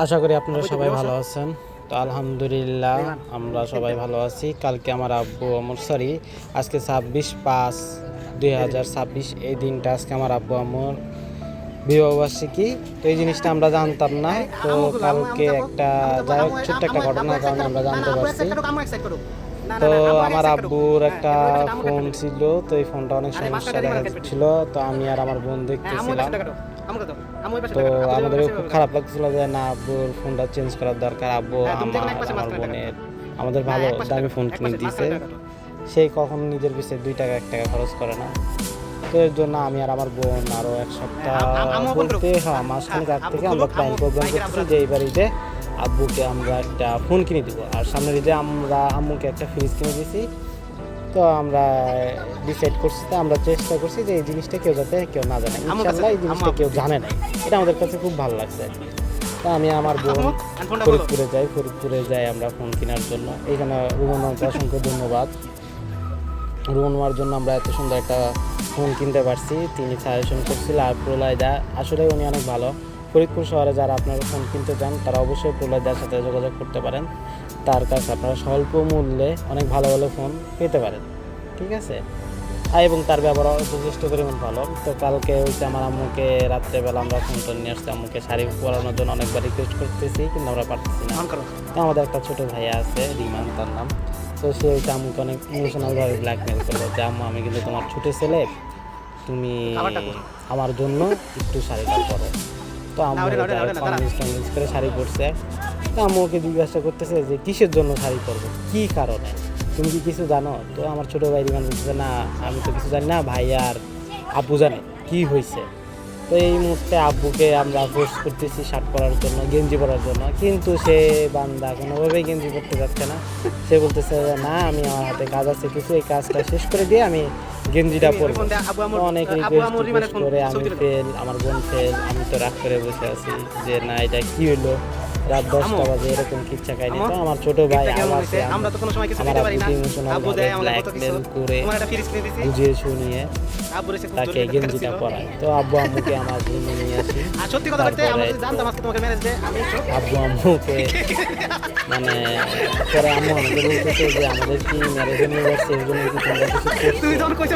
আশা করি আপনারা সবাই ভালো আছেন। তো আলহামদুলিল্লাহ আমরা সবাই ভালো আছি। কালকে আমার আব্বু আজকে 26/5/2026 এই দিনটা আজকে আমার আব্বু আম্মুর বিবাহবার্ষিকী। তো এই জিনিসটা আমরা জানতাম না। তো কালকে একটা যাই হোক ছোট্ট একটা ঘটনার কারণে আমরা জানতে পারছি। তো আমার আব্বুর একটা ফোন ছিল, তো এই ফোনটা অনেক সমস্যা দেখা যাচ্ছিল। তো আমি আর আমার বোন দেখতেছিলাম। তো আমাদের খুব খারাপ লাগছিল যে না, আব্বুর ফোনটা চেঞ্জ করার দরকার। আব্বু আমার বোনের আমাদের ভালো দামি ফোন কিনে দিয়েছে। সেই কখন নিজের পিছিয়ে 2 টাকা 1 টাকা খরচ করে না। তো এর জন্য আমি আর আমার বোন আরো এক সপ্তাহ বলতে মাঝখানে আগ থেকে আমরা প্রোগ্রাম করতেছি যে এইবার ঈদে আব্বুকে আমরা একটা ফোন কিনে দিব, আর সামনের ঈদে আমরা আম্মুকে একটা ফ্রিজ কিনে দিয়েছি। তো আমরা ডিসাইড করছি, তো আমরা চেষ্টা করছি যে এই জিনিসটা কেউ না জানে। ইনশাআল্লাহ এই জিনিসটা কেউ জানে না, এটা আমাদের কাছে খুব ভালো লাগছে। তো আমি আমার বোন ফরিদপুরে যাই আমরা ফোন কেনার জন্য। এইখানে রুমন মামাকে অসংখ্য ধন্যবাদ। রুমন মামার জন্য আমরা এত সুন্দর একটা ফোন কিনতে পারছি। তিনি সাজেশন করছিল। আর প্রলয়দা আসলে উনি অনেক ভালো। ফরিদপুর শহরে যারা আপনারা ফোন কিনতে চান তারা অবশ্যই প্রলয়দার সাথে যোগাযোগ করতে পারেন। তার কাছে আপনারা স্বল্প মূল্যে অনেক ভালো ভালো ফোন পেতে পারেন, ঠিক আছে। এবং তার ব্যবহার যথেষ্ট পরিমাণ ভালো। তো কালকে হচ্ছে আমার আম্মুকে রাত্রেবেলা আমরা ফোনটা নিয়ে আসছি। আম্মুকে শাড়ি পরানোর জন্য অনেকবার রিকোয়েস্ট করতেছি, কিন্তু আমরা পারতেছি না। তো আমাদের একটা ছোটো ভাইয়া আছে, রিমান তার নাম। তো সে হচ্ছে আম্মুকে অনেক ইমোশনালভাবে ব্ল্যাকমেল করলো যে আম্মু, আমি কিন্তু তোমার ছোটো ছেলে, তুমি আমার জন্য একটু শাড়িটা পরো। তো আম্মু কনভিন্স করে শাড়ি পরছে। তো আম্মুকে জিজ্ঞাসা করতেছে যে কিসের জন্য শাড়ি পরবো, কী কারণে, তুমি কি কিছু জানো? তো আমার ছোটো ভাই রিমান বলতেছে না, আমি তো কিছু জানি না, ভাই আর আব্বু জানে কি হয়েছে। তো এই মুহূর্তে আব্বুকে আমরা ফোর্স করতেছি শার্ট পরার জন্য, গেঞ্জি পরার জন্য, কিন্তু সে বান্দা কোনোভাবেই গেঞ্জি পরতে যাচ্ছে না। সে বলতেছে না, আমি আমার হাতে কাজ আছে কিছু, এই কাজটা শেষ করে দিয়ে আমি গেঞ্জিটা পরবো। অনেক রিকোয়েস্ট করে আমি ফেল, আমার বোন ফেল। আমি তো রাগ করে বসে আছি যে না, এটা কি হলো, রাত 10টা বাজে, এরকম কিচ্ছা খাইনি। তো আমার ছোট ভাই আমার ব্ল্যাকমেল করে বুঝিয়ে শুনিয়ে তাকে গেঞ্জিটা পরায়। তো আব্বু আম্মুকে আমার রুমে নিয়ে আসি। আব্বু আম্মুকে মানে পরে আম্মু আমাকে বলতেছে যে আমাদের কি ম্যারেজ ইউনিভার্সিটি, এর জন্য কি তোমরা কিছু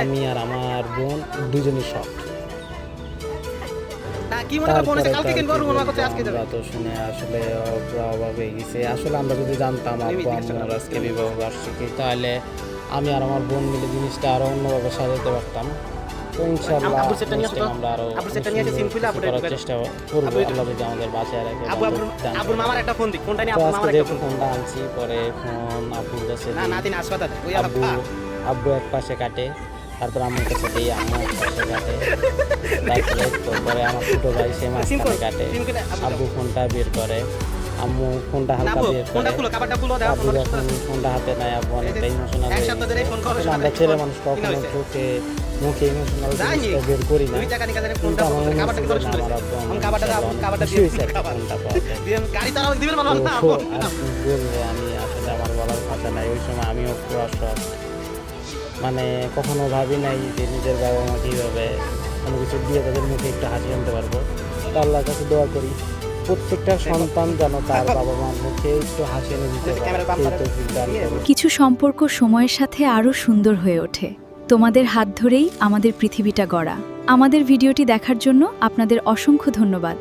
আমি আর আমার বোন দুজনই শখ। তো শুনে আসলে অবাক হয়ে গেছে। আসলে আমরা যদি জানতাম আব্বু আম্মুর আজকে বিবাহ বার্ষিকী, তাহলে আমি আর আমার বোন মিলে জিনিসটা আরো অন্যভাবে সাজাতে পারতাম। তো ইনশাআল্লাহ আমরা আরো করার চেষ্টা করবো, আল্লাহ যদি আমাদের বাঁচিয়ে রাখে। আজকে যেহেতু ফোনটা আনছি, পরে ফোন আব্বুর কাছে আব্বু এক পাশে কাটে, তারপর আম্মুর কাছে দিই, আম্মু এক পাশে কাটে, তারপরে আমার ছোটো ভাই সে মাঝখানে কাটে। আব্বু ফোনটা বের করে, আম্মু ফোনটা হালকা বের করে, আব্বু যখন ফোনটা হাতে নেয় আব্বু অনেকটা ইমোশনাল হয়ে যায়। আমরা ছেলে মানুষ কখনো মুখে ইমোশনাল জিনিসটা বের করি না, কিন্তু আমার মনে হচ্ছে যে আমার আব্বু আমার খুশি হয়েছে ফোনটা পাওয়া যায়। বলবো আমি, আসলে আমার বলার কথা নাই। ওই সময় আমিও পুরো শখ, মানে কখনো ভাবি নাই যে নিজের বাবা মা কীভাবে কোনো কিছু দিয়ে তাদের মুখে একটু হাসি আনতে পারবো। তো আল্লাহর কাছে দোয়া করি প্রত্যেকটা সন্তান যেন তার বাবা মার মুখে একটু হাসি এনে দিতে পারে। কিছু সম্পর্ক সময়ের সাথে আরও সুন্দর হয়ে ওঠে। তোমাদের হাত ধরেই আমাদের পৃথিবীটা গড়া। আমাদের ভিডিওটি দেখার জন্য আপনাদের অসংখ্য ধন্যবাদ।